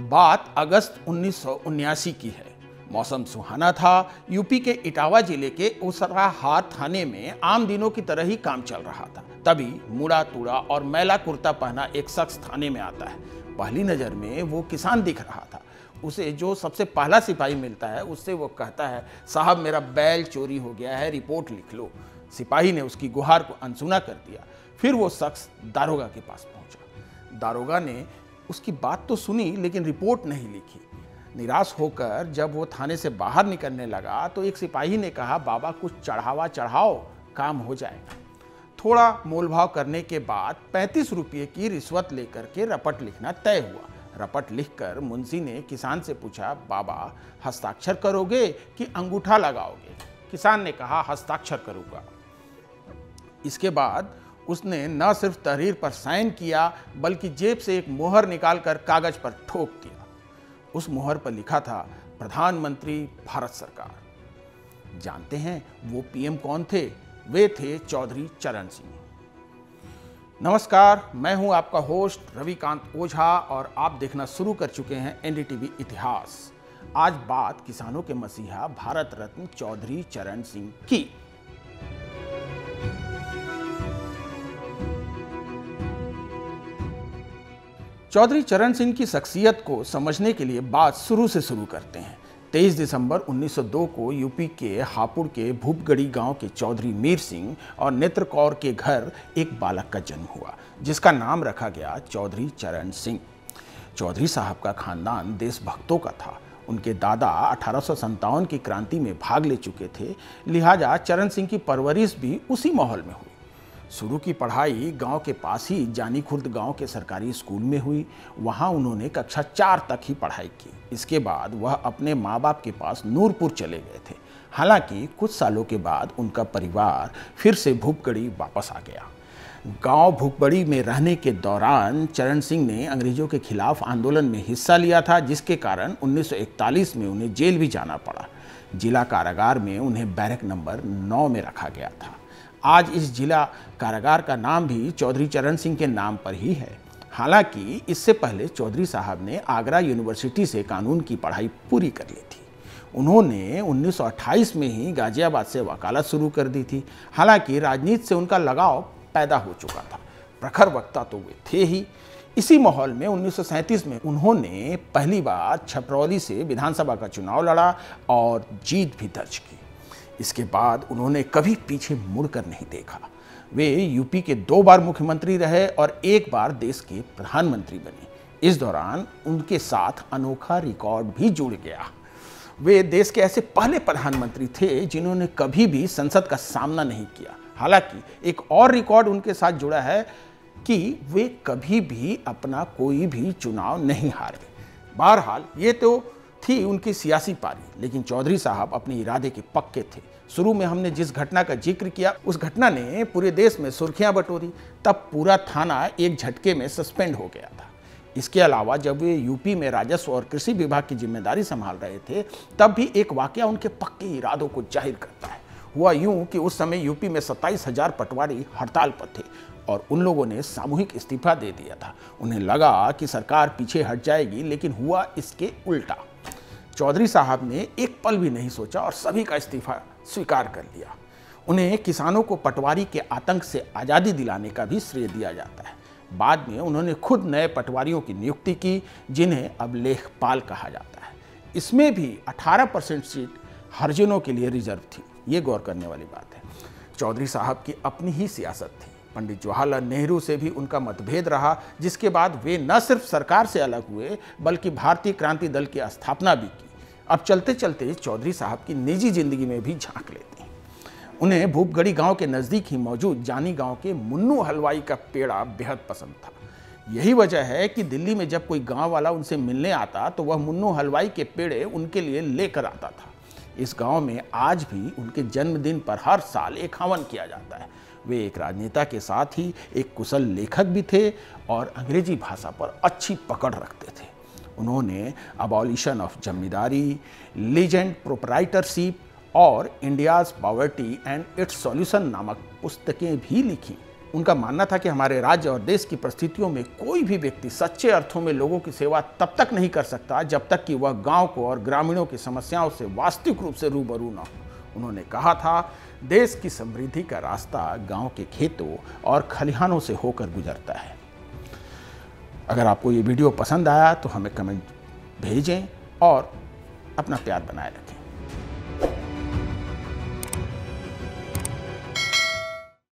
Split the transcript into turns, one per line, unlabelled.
बात अगस्त 1979 की है। मौसम सुहाना था। यूपी के इटावा जिले के उसराहार थाने में आम दिनों की तरह ही काम चल रहा था। तभी मुड़ा तुड़ा और मैला कुर्ता पहना एक शख्स थाने में आता है। पहली नज़र में वो किसान दिख रहा था। उसे जो सबसे पहला सिपाही मिलता है उससे वो कहता है, साहब मेरा बैल चोरी हो गया है, रिपोर्ट लिख लो। सिपाही ने उसकी गुहार को अनसुना कर दिया। फिर वो शख्स दारोगा के पास पहुंचा। दारोगा ने उसकी बात तो सुनी लेकिन रिपोर्ट नहीं लिखी। निराश होकर जब वो थाने से बाहर निकलने लगा तो एक सिपाही ने कहा, बाबा कुछ चढ़ावा चढ़ाओ, काम हो जाएगा। थोड़ा मोलभाव करने के बाद 35 रुपये की रिश्वत लेकर के रपट लिखना तय हुआ। रपट लिखकर मुंशी ने किसान से पूछा, बाबा हस्ताक्षर करोगे कि अंगूठा लगाओगे? किसान ने कहा, हस्ताक्षर करूँगा। इसके बाद उसने न सिर्फ तहरीर पर साइन किया बल्कि जेब से एक मोहर निकालकर कागज पर ठोक दिया। उस मोहर पर लिखा था, प्रधानमंत्री भारत सरकार। जानते हैं वो पीएम कौन थे? वे थे चौधरी चरण सिंह। नमस्कार, मैं हूं आपका होस्ट रविकांत ओझा और आप देखना शुरू कर चुके हैं एनडीटीवी इतिहास। आज बात किसानों के मसीहा भारत रत्न चौधरी चरण सिंह की। चौधरी चरण सिंह की शख्सियत को समझने के लिए बात शुरू से शुरू करते हैं। 23 दिसंबर 1902 को यूपी के हापुड़ के भूपगढ़ी गांव के चौधरी मीर सिंह और नेत्र कौर के घर एक बालक का जन्म हुआ जिसका नाम रखा गया चौधरी चरण सिंह। चौधरी साहब का खानदान देशभक्तों का था। उनके दादा 1857 की क्रांति में भाग ले चुके थे, लिहाजा चरण सिंह की परवरिश भी उसी माहौल में हुई। शुरू की पढ़ाई गांव के पास ही जानी खुर्द गांव के सरकारी स्कूल में हुई। वहां उन्होंने कक्षा 4 तक ही पढ़ाई की। इसके बाद वह अपने माँ बाप के पास नूरपुर चले गए थे। हालांकि कुछ सालों के बाद उनका परिवार फिर से भूपगढ़ी वापस आ गया। गांव भूपगढ़ी में रहने के दौरान चरण सिंह ने अंग्रेजों के खिलाफ आंदोलन में हिस्सा लिया था, जिसके कारण 1941 में उन्हें जेल भी जाना पड़ा। जिला कारागार में उन्हें बैरक नंबर 9 में रखा गया था। आज इस जिला कारागार का नाम भी चौधरी चरण सिंह के नाम पर ही है। हालांकि इससे पहले चौधरी साहब ने आगरा यूनिवर्सिटी से कानून की पढ़ाई पूरी कर ली थी। उन्होंने 1928 में ही गाजियाबाद से वकालत शुरू कर दी थी। हालांकि राजनीति से उनका लगाव पैदा हो चुका था। प्रखर वक्ता तो वे थे ही। इसी माहौल में 1937 में उन्होंने पहली बार छपरौली से विधानसभा का चुनाव लड़ा और जीत भी दर्ज की। इसके बाद उन्होंने कभी पीछे मुड़कर नहीं देखा। वे यूपी के 2 बार मुख्यमंत्री रहे और 1 बार देश के प्रधानमंत्री बने। इस दौरान उनके साथ अनोखा रिकॉर्ड भी जुड़ गया। वे देश के ऐसे पहले प्रधानमंत्री थे जिन्होंने कभी भी संसद का सामना नहीं किया। हालांकि एक और रिकॉर्ड उनके साथ जुड़ा है कि वे कभी भी अपना कोई भी चुनाव नहीं हारे। बहरहाल ये तो थी उनकी सियासी पारी, लेकिन चौधरी साहब अपने इरादे के पक्के थे। शुरू में हमने जिस घटना का जिक्र किया उस घटना ने पूरे देश में सुर्खियां बटोरी। तब पूरा थाना एक झटके में सस्पेंड हो गया था। इसके अलावा जब वे यूपी में राजस्व और कृषि विभाग की जिम्मेदारी संभाल रहे थे तब भी एक वाकया उनके पक्के इरादों को जाहिर करता है। हुआ यूं कि उस समय यूपी में 27,000 पटवारी हड़ताल पर थे और उन लोगों ने सामूहिक इस्तीफा दे दिया था। उन्हें लगा कि सरकार पीछे हट जाएगी, लेकिन हुआ इसके उल्टा। चौधरी साहब ने एक पल भी नहीं सोचा और सभी का इस्तीफा स्वीकार कर लिया। उन्हें किसानों को पटवारी के आतंक से आज़ादी दिलाने का भी श्रेय दिया जाता है। बाद में उन्होंने खुद नए पटवारियों की नियुक्ति की, जिन्हें अब लेखपाल कहा जाता है। इसमें भी 18% सीट हरिजनों के लिए रिजर्व थी। ये गौर करने वाली बात है। चौधरी साहब की अपनी ही सियासत थी। पंडित जवाहरलाल नेहरू से भी उनका मतभेद रहा, जिसके बाद वे न सिर्फ सरकार से अलग हुए बल्कि भारतीय क्रांति दल की स्थापना भी की। अब चलते चलते चौधरी साहब की निजी जिंदगी में भी झांक लेते हैं। उन्हें भूपगढ़ी गांव के नज़दीक ही मौजूद जानी गांव के मुन्नू हलवाई का पेड़ा बेहद पसंद था। यही वजह है कि दिल्ली में जब कोई गांव वाला उनसे मिलने आता तो वह मुन्नू हलवाई के पेड़े उनके लिए लेकर आता था। इस गांव में आज भी उनके जन्मदिन पर हर साल एक हवन किया जाता है। वे एक राजनेता के साथ ही एक कुशल लेखक भी थे और अंग्रेजी भाषा पर अच्छी पकड़ रखते थे। उन्होंने abolition of zamindari, legend proprietorship और India's poverty and its solution नामक पुस्तकें भी लिखी। उनका मानना था कि हमारे राज्य और देश की परिस्थितियों में कोई भी व्यक्ति सच्चे अर्थों में लोगों की सेवा तब तक नहीं कर सकता जब तक कि वह गांव को और ग्रामीणों की समस्याओं से वास्तविक रूप से रूबरू न हो। उन्होंने कहा था, देश की समृद्धि का रास्ता गांव के खेतों और खलिहानों से होकर गुजरता है। अगर आपको ये वीडियो पसंद आया तो हमें कमेंट भेजें और अपना प्यार बनाए रखें।